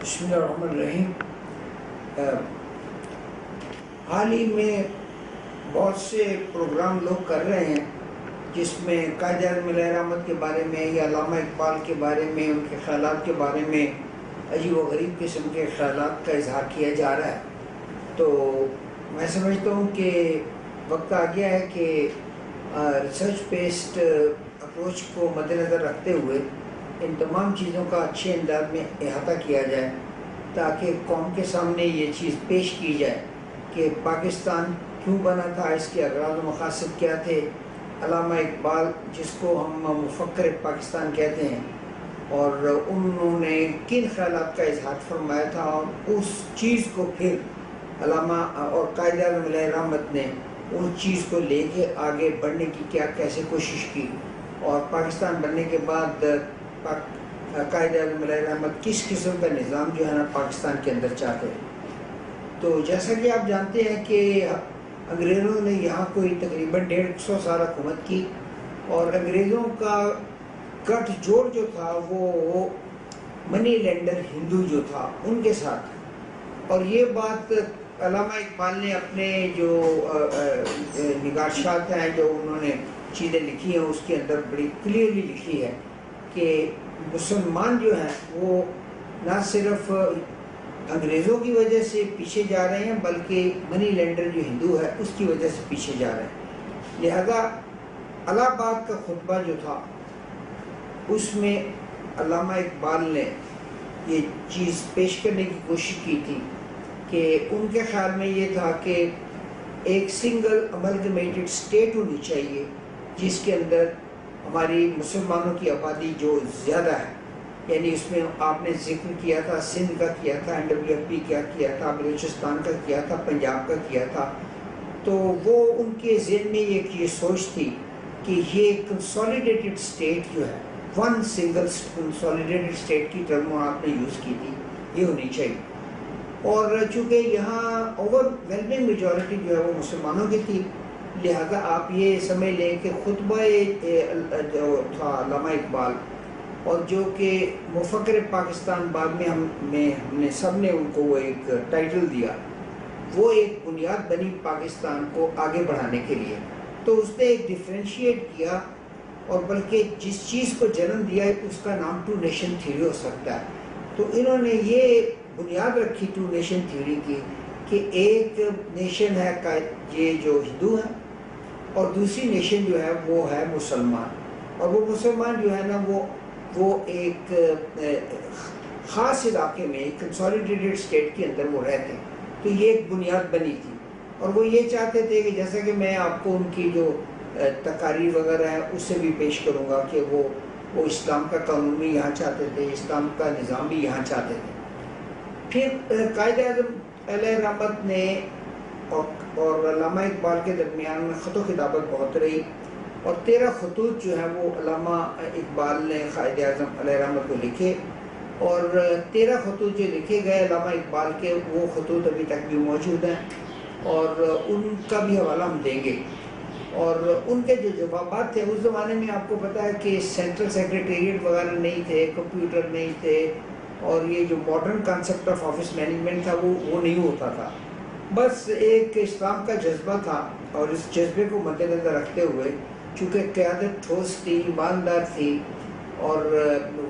بسم اللہ الرحمن الرحیم۔ حال ہی میں بہت سے پروگرام لوگ کر رہے ہیں جس میں قائد اعظم علیہ رحمت کے بارے میں یا علامہ اقبال کے بارے میں ان کے خیالات کے بارے میں عجیب و غریب قسم کے خیالات کا اظہار کیا جا رہا ہے۔ تو میں سمجھتا ہوں کہ وقت آ گیا ہے کہ ریسرچ بیسڈ اپروچ کو مد نظر رکھتے ہوئے ان تمام چیزوں کا اچھے انداز میں احاطہ کیا جائے تاکہ قوم کے سامنے یہ چیز پیش کی جائے کہ پاکستان کیوں بنا تھا، اس کے اغراض و مقاصد کیا تھے۔ علامہ اقبال جس کو ہم مفکر پاکستان کہتے ہیں، اور انہوں نے کن خیالات کا اظہار فرمایا تھا، اور اس چیز کو پھر علامہ اور قائد اعظم علیہ رحمت نے اس چیز کو لے کے آگے بڑھنے کی کیسے کوشش کی، اور پاکستان بننے کے بعد قائد اعظم علیہ رحمت کس قسم کا نظام جو ہے نا پاکستان کے اندر چاہتے ہیں۔ تو جیسا کہ آپ جانتے ہیں کہ انگریزوں نے یہاں کوئی تقریباً 150 سال حکومت کی، اور انگریزوں کا گٹھ جوڑ جو تھا وہ منی لینڈر ہندو جو تھا ان کے ساتھ۔ اور یہ بات علامہ اقبال نے اپنے جو نگارشات ہیں، جو انہوں نے چیزیں لکھی ہیں، اس کے اندر بڑی کلیئرلی لکھی ہے کہ مسلمان جو ہیں وہ نہ صرف انگریزوں کی وجہ سے پیچھے جا رہے ہیں بلکہ منی لینڈر جو ہندو ہے اس کی وجہ سے پیچھے جا رہے ہیں۔ لہذا الہ آباد کا خطبہ جو تھا اس میں علامہ اقبال نے یہ چیز پیش کرنے کی کوشش کی تھی کہ ان کے خیال میں یہ تھا کہ ایک سنگل املگمیٹڈ اسٹیٹ ہونی چاہیے جس کے اندر ہماری مسلمانوں کی آبادی جو زیادہ ہے، یعنی اس میں آپ نے ذکر کیا تھا سندھ کا کیا تھا، NWFP کا کیا تھا، بلوچستان کا کیا تھا، پنجاب کا کیا تھا۔ تو وہ ان کے ذہن میں یہ سوچ تھی کہ یہ کنسولیڈیٹڈ اسٹیٹ جو ہے، ون سنگل کنسولیڈیٹڈ اسٹیٹ کی ٹرم آپ نے یوز کی تھی، یہ ہونی چاہیے۔ اور چونکہ یہاں اوور ویلمنگ میجورٹی جو ہے وہ مسلمانوں کی تھی، لہذا آپ یہ سمجھ لیں کہ خطبہ جو تھا علامہ اقبال، اور جو کہ مفکر پاکستان بعد میں ہم نے سب نے ان کو وہ ایک ٹائٹل دیا، وہ ایک بنیاد بنی پاکستان کو آگے بڑھانے کے لیے۔ تو اس نے ایک ڈیفرینشیٹ کیا، اور بلکہ جس چیز کو جنم دیا اس کا نام ٹو نیشن تھیوری ہو سکتا ہے۔ تو انہوں نے یہ بنیاد رکھی ٹو نیشن تھیوری کی کہ ایک نیشن ہے یہ جو ہندو ہے، اور دوسری نیشن جو ہے وہ ہے مسلمان، اور وہ مسلمان جو ہے نا وہ ایک خاص علاقے میں ایک کنسولیڈیٹڈ اسٹیٹ کے اندر وہ رہتے ہیں۔ تو یہ ایک بنیاد بنی تھی، اور وہ یہ چاہتے تھے کہ جیسا کہ میں آپ کو ان کی جو تقاریر وغیرہ ہیں اس سے بھی پیش کروں گا کہ وہ اسلام کا قانون بھی یہاں چاہتے تھے، اسلام کا نظام بھی یہاں چاہتے تھے۔ پھر قائد اعظم علیہ رحمت نے اور علامہ اقبال کے درمیان میں خط و خطابت بہت رہی، اور 13 خطوط جو ہیں وہ علامہ اقبال نے قائد اعظم علیہ رحمت کو لکھے، اور 13 خطوط جو لکھے گئے علامہ اقبال کے، وہ خطوط ابھی تک بھی موجود ہیں، اور ان کا بھی حوالہ ہم دیں گے۔ اور ان کے جو جوابات تھے، اس زمانے میں آپ کو پتہ ہے کہ سینٹرل سیکریٹریٹ وغیرہ نہیں تھے، کمپیوٹر نہیں تھے، اور یہ جو modern concept of office management تھا وہ نہیں ہوتا تھا۔ بس ایک اسلام کا جذبہ تھا، اور اس جذبے کو مد نظر رکھتے ہوئے چونکہ قیادت ٹھوس تھی، ایماندار تھی، اور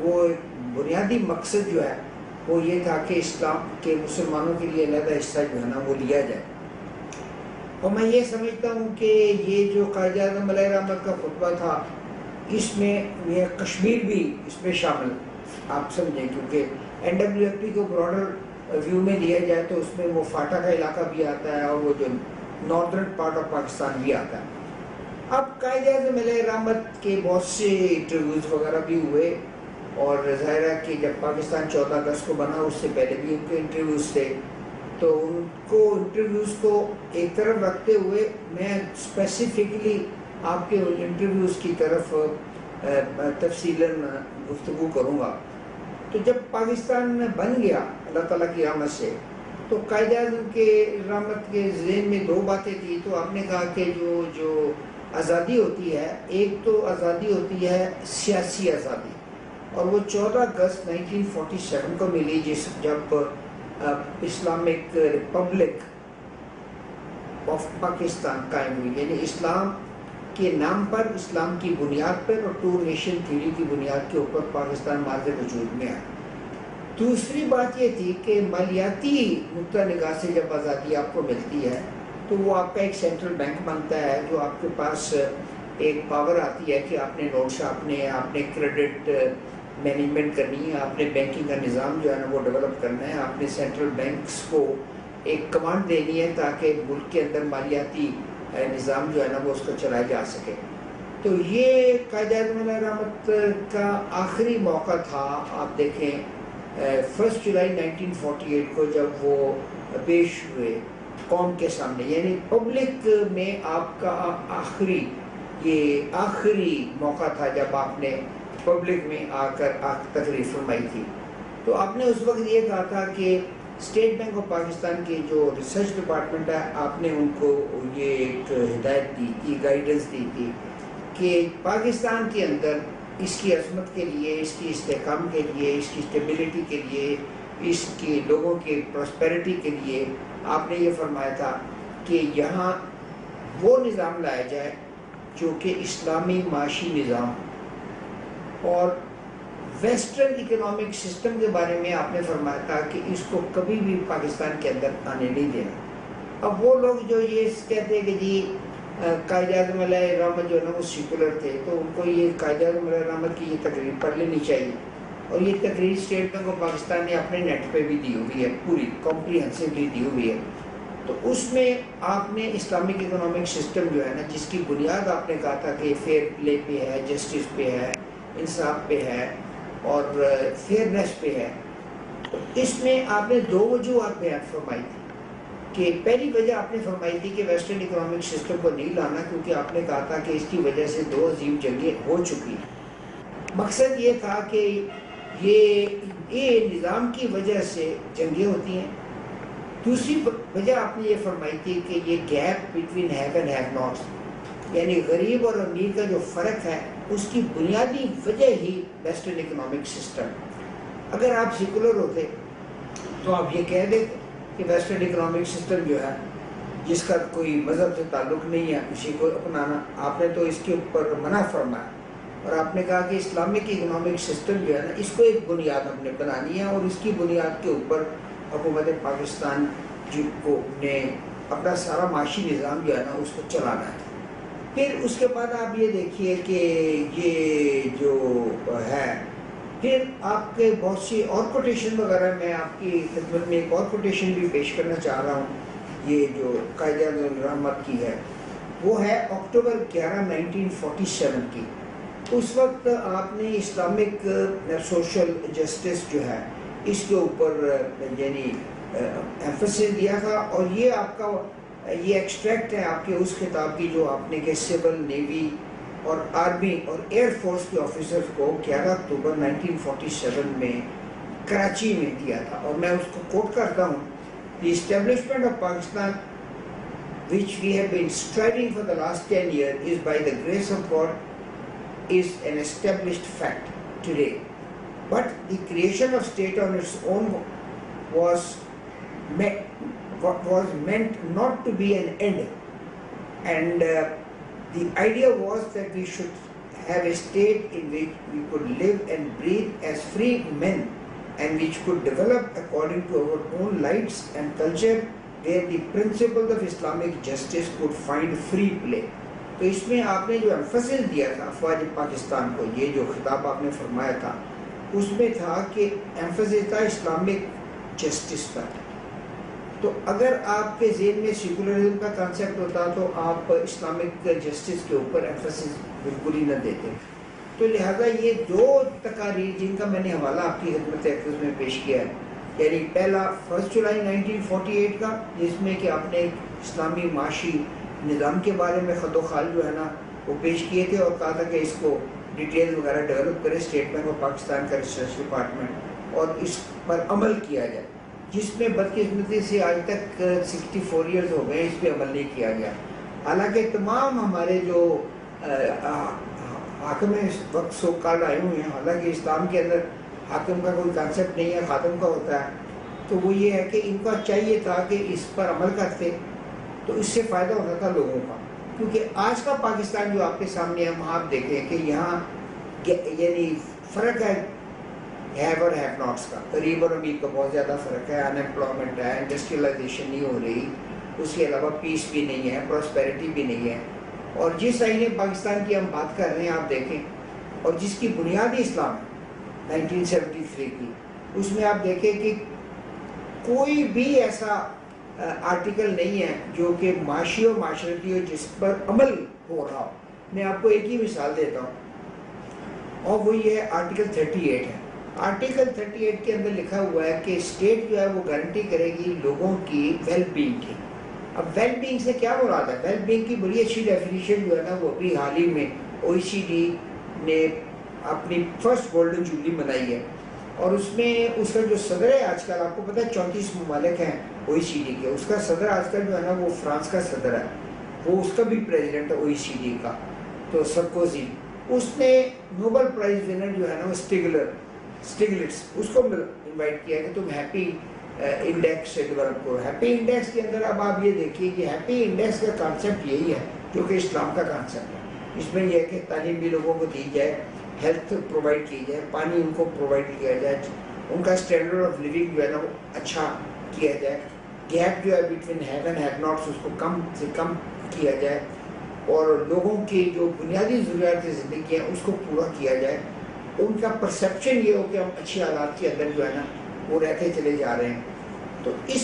وہ بنیادی مقصد جو ہے وہ یہ تھا کہ اسلام کے مسلمانوں کے لیے علیحدہ حصہ جو ہے نا وہ لیا جائے۔ اور میں یہ سمجھتا ہوں کہ یہ جو قائد اعظم علیہ رحمت کا خطبہ تھا، اس میں یہ کشمیر بھی اس میں شامل آپ سمجھیں، کیونکہ NWFP کو براڈر ویو میں لیا جائے تو اس میں وہ فاٹا کا علاقہ بھی آتا ہے، اور وہ جو ناردرن پارٹ آف پاکستان بھی آتا ہے۔ اب قائد اعظم علیہ رحمت کے بہت سے انٹرویوز وغیرہ بھی ہوئے، اور ظاہر ہے کہ جب پاکستان 14 اگست کو بنا اس سے پہلے بھی ان کے انٹرویوز تھے، تو ان کو انٹرویوز کو ایک طرف رکھتے ہوئے میں اسپیسیفکلی آپ کے انٹرویوز کی طرف تفصیلاً گفتگو کروں گا۔ تو جب پاکستان بن گیا اللہ تعالیٰ کی رحمت سے، تو قائد اعظم کے رحمت کے ذہن میں 2 باتیں تھیں۔ تو آپ نے کہا کہ جو آزادی ہوتی ہے، ایک تو آزادی ہوتی ہے سیاسی آزادی، اور وہ 14 اگست 1947 کو ملی، جب اسلامک ریپبلک آف پاکستان قائم ہوئی، یعنی اسلام کے نام پر، اسلام کی بنیاد پر اور ٹو نیشن تھیوری کی بنیاد کے اوپر پاکستان مارد وجود میں آیا۔ دوسری بات یہ تھی کہ مالیاتی نقطہ نگاہ سے جب آزادی آپ کو ملتی ہے تو وہ آپ کا ایک سینٹرل بینک بنتا ہے، جو آپ کے پاس ایک پاور آتی ہے کہ آپ نے نوٹ چھاپنے ہیں، آپ نے کریڈٹ مینجمنٹ کرنی ہے، آپ نے بینکنگ کا نظام جو ہے نا وہ ڈیولپ کرنا ہے، آپ نے سینٹرل بینکس کو ایک کمانڈ دینی ہے تاکہ ملک کے اندر مالیاتی نظام جو ہے نا وہ اس کو چلایا جا سکے۔ تو یہ قائد اعظم علیہ رحمت کا آخری موقع تھا۔ آپ دیکھیں 1 جولائی 1948 کو جب وہ پیش ہوئے قوم کے سامنے، یعنی پبلک میں آپ کا آخری موقع تھا جب آپ نے پبلک میں آ کر تقریر فرمائی تھی۔ تو آپ نے اس وقت یہ کہا تھا کہ اسٹیٹ بینک آف پاکستان کے جو ریسرچ ڈپارٹمنٹ ہے، آپ نے ان کو یہ ایک ہدایت دی تھی، گائیڈنس دی تھی کہ پاکستان کے اندر اس کی عظمت کے لیے، اس کی استحکام کے لیے، اس کی اسٹیبلٹی کے لیے، اس کے لوگوں کے پراسپیرٹی کے لیے آپ نے یہ فرمایا تھا کہ یہاں وہ نظام لایا جائے جو کہ اسلامی معاشی نظام، اور ویسٹرن اکنامک سسٹم کے بارے میں آپ نے فرمایا تھا کہ اس کو کبھی بھی پاکستان کے اندر آنے نہیں دینا۔ اب وہ لوگ جو یہ کہتے ہیں کہ جی قائد اعظم علیہ رحمت جو ہے نا وہ سیکولر تھے، تو ان کو یہ قائد اعظم علیہ رحمت کی یہ تقریر پڑھ لینی چاہیے، اور یہ تقریر اسٹیٹ بینک آف پاکستان نے اپنے نیٹ پہ بھی دی ہوئی ہے، پوری کمپریہنسولی دی ہوئی ہے۔ تو اس میں آپ نے اسلامک اکنامک سسٹم جو ہے نا، جس کی بنیاد آپ نے کہا تھا کہ فیئر پلے پہ ہے، جسٹس پہ ہے، انصاف پہ ہے اور فیئرنیس پہ ہے، تو اس میں آپ نے 2 وجوہات بیان فرمائی تھی کہ پہلی وجہ آپ نے فرمائی تھی کہ ویسٹرن اکنامک سسٹم کو نہیں لانا، کیونکہ آپ نے کہا تھا کہ اس کی وجہ سے 2 عظیم جنگیں ہو چکی ہیں۔ مقصد یہ تھا کہ یہ نظام کی وجہ سے جنگیں ہوتی ہیں۔ دوسری وجہ آپ نے یہ فرمائی تھی کہ یہ gap between have and have knots, یعنی غریب اور امیر کا جو فرق ہے اس کی بنیادی وجہ ہی ویسٹرن اکنامک سسٹم۔ اگر آپ سیکولر ہوتے تو آپ یہ کہہ دیتے کہ ویسٹرن اکنامک سسٹم جو ہے، جس کا کوئی مذہب سے تعلق نہیں ہے اسی کو اپنانا، آپ نے تو اس کے اوپر منع فرمایا، اور آپ نے کہا کہ اسلامک اکنامک سسٹم جو ہے نا اس کو ایک بنیاد ہم نے بنانی ہے، اور اس کی بنیاد کے اوپر حکومت پاکستان کو نے اپنا سارا معاشی نظام جو ہے نا اس کو چلانا ہے۔ پھر اس کے بعد آپ یہ دیکھیے کہ یہ جو ہے، پھر آپ کے بہت سی اور کوٹیشن وغیرہ، میں آپ کی خدمت میں ایک اور کوٹیشن بھی پیش کرنا چاہ رہا ہوں، یہ جو قائد اعظم رحمت کی ہے، وہ ہے اکتوبر 11 1947 کی۔ اس وقت آپ نے اسلامک سوشل جسٹس جو ہے اس کے اوپر یعنی ایمفسس دیا تھا، اور یہ آپ کا یہ ایکسٹریکٹ ہے آپ کے اس خطاب کی جو آپ نے کہ سول، نیوی اور آرمی اور ایئر فورس کے آفیسرز کو 11 اکتوبر 1947 میں کراچی میں دیا تھا، اور میں اس کو کوٹ کرتا ہوں: The establishment of Pakistan, which we have been striving for the last 10 years, is by the grace of God, is an established fact today. But the creation of state on its own was meant not to be an end, and the idea was that we should have a state in which we could live and breathe as free men, and which could develop according to our own lights and culture, where the principles of Islamic justice could find free play. تو اس میں آپ نے جو emphasis دیا تھا افواج پاکستان کو، یہ جو خطاب آپ نے فرمایا تھا، اس میں تھا کہ ایمفسس تھا اسلامک جسٹس پر۔ تو اگر آپ کے ذہن میں سیکولرزم کا کانسیپٹ ہوتا تو آپ اسلامک جسٹس کے اوپر ایمفسس بالکل ہی نہ دیتے۔ تو لہٰذا یہ 2 تقاریر جن کا میں نے حوالہ آپ کی خدمت اقدس میں پیش کیا ہے، یعنی پہلا 1 جولائی 1948 کا، جس میں کہ آپ نے اسلامی معاشی نظام کے بارے میں خط و خال جو ہے نا وہ پیش کیے تھے، اور کہا تھا کہ اس کو ڈیٹیل وغیرہ ڈیولپ کرے اسٹیٹ بینک آف پاکستان کا ریسرچ ڈپارٹمنٹ، اور اس پر عمل کیا جائے، جس میں بدقسمتی سے آج تک 64 ایئرز ہو گئے اس پہ عمل نہیں کیا گیا۔ حالانکہ تمام ہمارے جو حاکم اس وقت سو کال آئے ہوئے ہیں، حالانکہ اسلام کے اندر حاکم کا کوئی کانسیپٹ نہیں ہے، خاتم کا ہوتا ہے. تو وہ یہ ہے کہ ان کا چاہیے تھا کہ اس پر عمل کرتے تو اس سے فائدہ ہوتا تھا لوگوں کا. کیونکہ آج کا پاکستان جو آپ کے سامنے ہے وہاں آپ دیکھیں کہ یہاں یعنی فرق ہے ہیو اور ہیو ناٹس کا، غریب اور امیر کا بہت زیادہ فرق ہے. ان امپلائمنٹ ہے، انڈسٹریلائزیشن نہیں ہو رہی، اس کے علاوہ پیس بھی نہیں ہے، پراسپیرٹی بھی نہیں ہے. اور جس آئین پاکستان کی ہم بات کر رہے ہیں آپ دیکھیں، اور جس کی بنیادی اسلام ہے 1973 کی، اس میں آپ دیکھیں کہ کوئی بھی ایسا آرٹیکل نہیں ہے جو کہ معاشی اور معاشرتی ہو جس پر عمل ہو رہا ہو. میں آپ کو ایک ہی مثال دیتا ہوں اور وہ یہ ہے آرٹیکل 38 ہے. آرٹیکل 38 کے اندر لکھا ہوا ہے کہ اسٹیٹ جو ہے وہ گارنٹی کرے گی لوگوں کی ویل بینگ کی. اب ویل بینگ سے کیا مراد ہے؟ ویل بینگ کی بڑی اچھی ڈیفینیشن جو ہے نا وہ ابھی حال ہی میں OECD نے اپنی فرسٹ گولڈن جوبلی منائی ہے، اور اس میں اس کا جو صدر ہے آج کل، آپ کو پتہ ہے 34 ممالک ہیں OECD کے، اس کا صدر آج کل جو ہے نا وہ فرانس کا صدر ہے، وہ اس کا بھی پریزیڈنٹ ہے OECD کا، تو سرکوزی. اس نے نوبل پرائز ونر جو ہے نا وہ اسٹیگلٹس، اس کو انوائٹ کیا کہ تم ہیپی انڈیکس سے ڈیولپ کرو. ہیپی انڈیکس کے اندر اب آپ یہ دیکھیے کہ ہیپی انڈیکس کا کانسیپٹ یہی ہے جو کہ اسلام کا کانسیپٹ ہے. اس میں یہ ہے کہ تعلیم بھی لوگوں کو دی جائے، ہیلتھ پرووائڈ کی جائے، پانی ان کو پرووائڈ کیا جائے، ان کا اسٹینڈرڈ آف لیونگ جو ہے نا وہ اچھا کیا جائے، گیپ جو ہے between have and have nots اس کو کم سے کم کیا جائے، اور لوگوں کی جو بنیادی ضروریات زندگی ہیں اس کو پورا کیا جائے. ان کا پرسیپشن یہ ہو کہ ہم اچھی حالات کے اندر جو ہے نا وہ رہتے چلے جا رہے ہیں. تو اس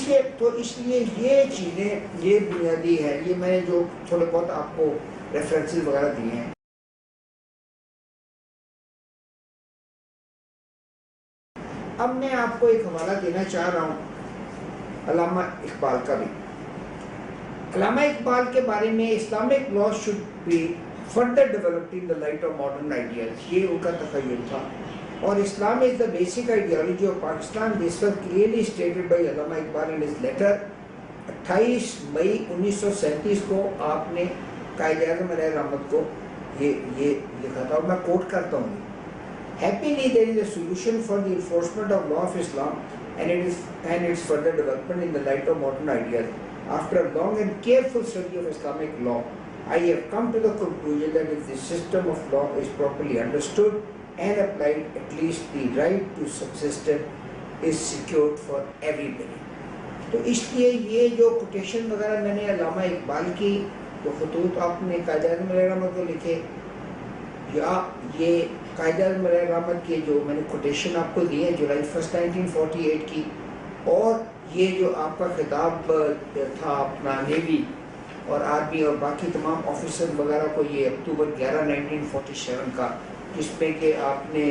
لیے یہ چیزیں یہ بنیادی ہے. یہ میں نے جو تھوڑے بہت آپ کو ریفرنسز وغیرہ دیے ہیں. اب میں آپ کو ایک حوالہ دینا چاہ رہا ہوں علامہ اقبال کا بھی. علامہ اقبال کے بارے میں Islamic law should be further developed in the light of modern ideas, یہ ان کا تخیل تھا. اور Islam is the basic ideology of Pakistan. This was clearly stated by Allama Iqbal in his letter 28 May 1937 کو. آپ نے قائد اعظم علیہ رحمت کو یہ لکھا تھا، اور میں کوٹ کرتا ہوں: Happily there is a solution for the enforcement of law of Islam and its further development in the light of modern ideas. After a long and careful study of Islamic law, I have come to the conclusion that if the system of law is properly understood and applied, at least the right to subsistence is secured for everybody. تو اس لیے یہ جو quotation وغیرہ میں نے علامہ اقبال کی جو خطوط آپ نے قائد اعظم علیہ رحمت کو لکھے، یا یہ قائد اعظم علیہ رحمت کے جو میں نے کوٹیشن آپ کو دی ہے جولائی 1 1948 کی، اور یہ جو آپ کا خطاب تھا اپنا نیوی اور آرمی اور باقی تمام آفیسر وغیرہ کو، یہ اکتوبر 11 1947 کا، جس میں کہ آپ نے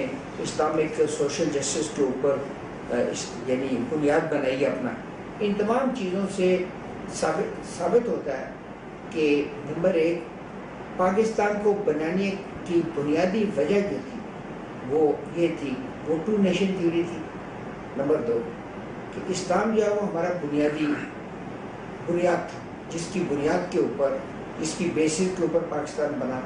اسلامک سوشل جسٹس کے اوپر یعنی بنیاد بنائی اپنا. ان تمام چیزوں سے ثابت ہوتا ہے کہ نمبر 1 پاکستان کو بنانے کی بنیادی وجہ جو تھی وہ یہ تھی، وہ ٹو نیشن تھیوری تھی. نمبر 2 کہ اسلام جو ہے وہ ہمارا بنیاد تھا، جس کی بنیاد کے اوپر، جس کی بیسس کے اوپر پاکستان بنا.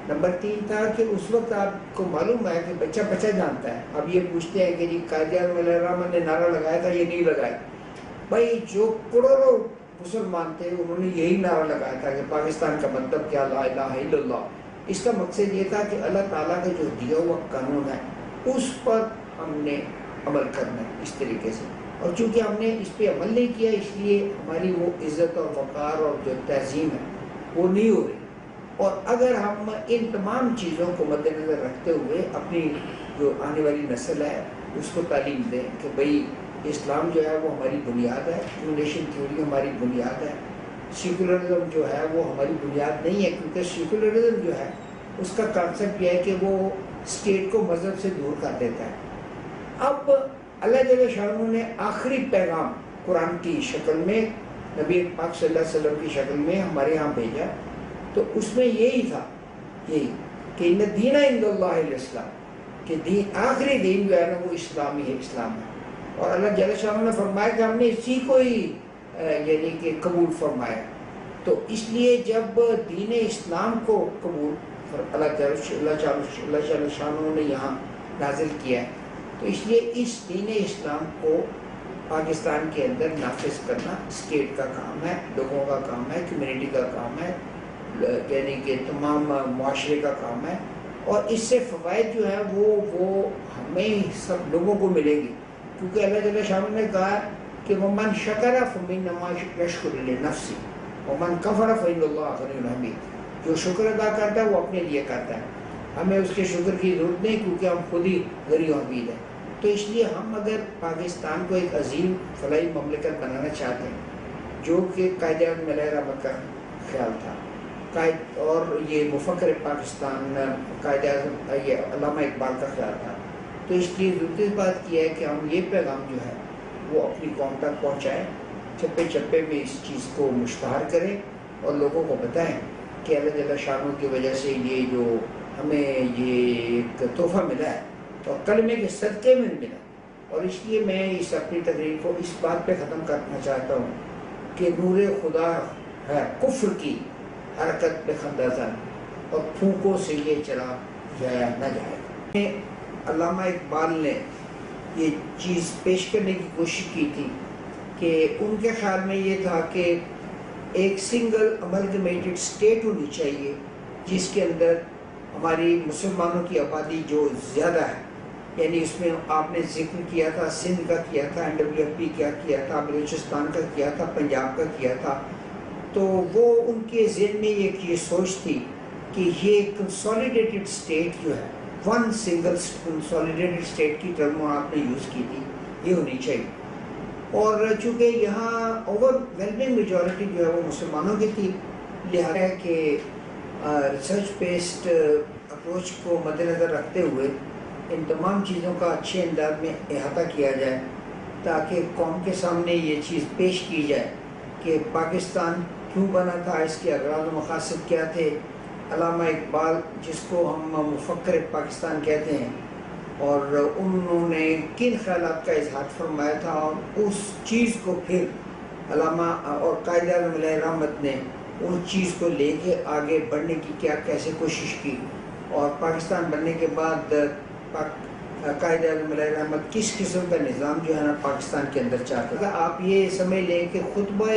نمبر 3 تھا کہ اس وقت آپ کو معلوم ہے کہ بچہ بچہ جانتا ہے. اب یہ پوچھتے ہیں کہ جی قائد اعظم علیہ الرحمن نے نعرہ لگایا تھا، یہ نہیں لگایا. بھائی جو کروڑوں مسلمان تھے انہوں نے یہی نعرہ لگایا تھا کہ پاکستان کا مطلب کیا، لا الہ الا اللہ. اس کا مقصد یہ تھا کہ اللہ تعالیٰ کا جو دیا ہوا قانون ہے اس پر ہم نے عمل کرنا ہے اس طریقے سے. اور چونکہ ہم نے اس پہ عمل نہیں کیا، اس لیے ہماری وہ عزت اور وقار اور جو تہذیب ہے وہ نہیں ہو رہی. اور اگر ہم ان تمام چیزوں کو مد نظر رکھتے ہوئے اپنی جو آنے والی نسل ہے اس کو تعلیم دیں کہ بھئی اسلام جو ہے وہ ہماری بنیاد ہے، ٹو نیشن تھیوری ہماری بنیاد ہے، سیکولرزم جو ہے وہ ہماری بنیاد نہیں ہے، کیونکہ سیکولرزم جو ہے اس کا کانسیپٹ یہ ہے کہ وہ اسٹیٹ کو مذہب سے دور کر دیتا ہے. اب اللہ جل شانہ نے آخری پیغام قرآن کی شکل میں، نبی پاک صلی اللہ علیہ وسلم کی شکل میں ہمارے ہاں بھیجا، تو اس میں یہی تھا، یہی کہ ان الدین عند اللہ الاسلام، کہ دین آخری دین جو ہے نا وہ اسلامی ہے، اسلام ہے. اور اللہ جل شانہ نے فرمایا کہ ہم نے اسی کو ہی یعنی کہ قبول فرمایا. تو اس لیے جب دین اسلام کو قبول اللہ شانہ نے یہاں نازل کیا ہے. تو اس لیے اس دین اسلام کو پاکستان کے اندر نافذ کرنا اسٹیٹ کا کام ہے، لوگوں کا کام ہے، کمیونٹی کا کام ہے، یعنی کہ تمام معاشرے کا کام ہے. اور اس سے فوائد جو ہے وہ ہمیں سب لوگوں کو ملیں گی، کیونکہ اللہ جل شانہ نے کہا کہ وَمَنْ شَكَرَ فَإِنَّمَا يَشْكُرُ لِنَفْسِهِ وَمَنْ كَفَرَ فَإِنَّ اللَّهَ غَنِيٌّ حَمِيدٌ. جو شکر ادا کرتا ہے وہ اپنے لیے کرتا ہے، ہمیں اس کے شکر کی ضرورت نہیں، کیونکہ ہم خود ہی غنی و حمید ہیں. تو اس لیے ہم اگر پاکستان کو ایک عظیم فلاحی مملکت بنانا چاہتے ہیں، جو کہ قائد اعظم علیہ رحمت کا خیال تھا، اور یہ مفکر پاکستان قائد اعظم یہ علامہ اقبال کا خیال تھا، تو اس لیے ضرورت اس بات کی ہے کہ ہم یہ پیغام جو ہے وہ اپنی قوم تک پہنچائیں، چپے چپے میں اس چیز کو مشتہر کریں اور لوگوں کو بتائیں کہ اللہ جل شانہ کی وجہ سے یہ جو ہمیں یہ ایک تحفہ ملا ہے اور کلمے کے صدقے میں ملا. اور اس لیے میں اس اپنی تقریر کو اس بات پہ ختم کرنا چاہتا ہوں کہ نور خدا ہے کفر کی حرکت پہ خندہ زن، اور پھونکوں سے یہ چلا جایا نہ جائے. علامہ اقبال نے یہ چیز پیش کرنے کی کوشش کی تھی کہ ان کے خیال میں یہ تھا کہ ایک سنگل املگمیٹڈ اسٹیٹ ہونی چاہیے جس کے اندر ہماری مسلمانوں کی آبادی جو زیادہ ہے، یعنی اس میں آپ نے ذکر کیا تھا سندھ کا کیا تھا، NWFP کا کیا تھا، بلوچستان کا کیا تھا، پنجاب کا کیا تھا. تو وہ ان کے ذہن میں یہ سوچ تھی کہ یہ کنسولیڈیٹڈ اسٹیٹ جو ہے، ون سنگل کنسولیڈیٹڈ اسٹیٹ کی ٹرم آپ نے یوز کی تھی، یہ ہونی چاہیے. اور چونکہ یہاں اوور ویلمنگ میجورٹی جو ہے وہ مسلمانوں کی تھی، لہٰذا ہے کہ ریسرچ بیسڈ اپروچ کو مد نظر رکھتے ہوئے ان تمام چیزوں کا اچھے انداز میں احاطہ کیا جائے، تاکہ قوم کے سامنے یہ چیز پیش کی جائے کہ پاکستان کیوں بنا تھا، اس کے اغراض و مقاصد کیا تھے. علامہ اقبال جس کو ہم مفکر پاکستان کہتے ہیں، اور انہوں نے کن خیالات کا اظہار فرمایا تھا، اور اس چیز کو پھر علامہ اور قائد اعظم علیہ رحمت نے اس چیز کو لے کے آگے بڑھنے کی کیسے کوشش کی، اور پاکستان بننے کے بعد قائد اعظم علیہ رحمت کس قسم کا نظام جو ہے نا پاکستان کے اندر چاہتا تھا. آپ یہ سمجھ لیں کہ خطبہ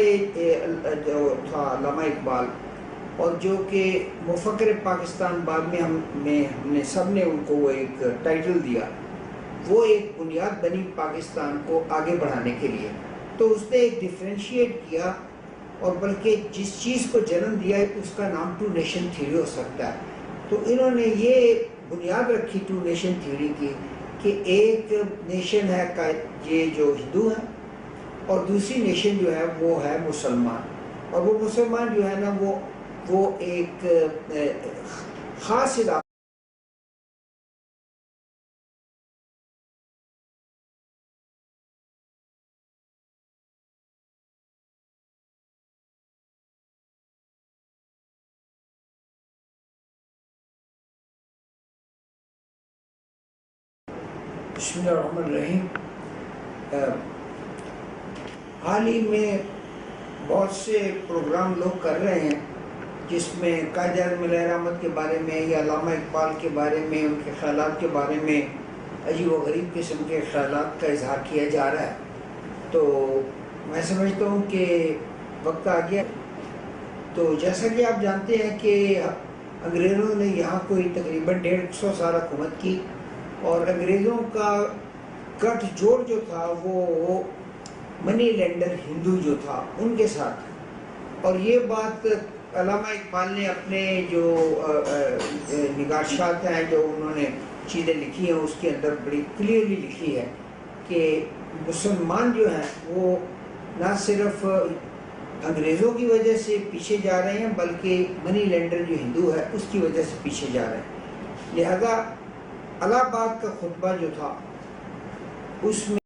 جو تھا علامہ اقبال، اور جو کہ مفکر پاکستان بعد میں ہم نے سب نے ان کو وہ ایک ٹائٹل دیا، وہ ایک بنیاد بنی پاکستان کو آگے بڑھانے کے لیے. تو اس نے ایک ڈیفرینشیٹ کیا، اور بلکہ جس چیز کو جنم دیا ہے اس کا نام ٹو نیشن تھیوری ہو سکتا ہے. تو انہوں نے یہ بنیاد رکھی ٹو نیشن تھیوری کی کہ ایک نیشن ہے یہ جو ہندو ہے، اور دوسری نیشن جو ہے وہ ہے مسلمان. اور وہ مسلمان جو ہے نا وہ ایک خاص علاقہ بسم اللہ الرحمن الرحیم. حال ہی میں بہت سے پروگرام لوگ کر رہے ہیں جس میں قائد اعظم علیہ رحمت کے بارے میں یا علامہ اقبال کے بارے میں، ان کے خیالات کے بارے میں عجیب و غریب قسم کے خیالات کا اظہار کیا جا رہا ہے. تو میں سمجھتا ہوں کہ وقت آ گیا. تو جیسا کہ آپ جانتے ہیں کہ انگریزوں نے یہاں کوئی تقریباً 150 سال حکومت کی، اور انگریزوں کا گٹھ جوڑ جو تھا وہ منی لینڈر ہندو جو تھا ان کے ساتھ. اور یہ بات علامہ اقبال نے اپنے جو نگارشات ہیں، جو انہوں نے چیزیں لکھی ہیں، اس کے اندر بڑی کلیئرلی لکھی ہے کہ مسلمان جو ہیں وہ نہ صرف انگریزوں کی وجہ سے پیچھے جا رہے ہیں، بلکہ منی لینڈر جو ہندو ہے اس کی وجہ سے پیچھے جا رہے ہیں. لہذا الہ آباد کا خطبہ جو تھا اس میں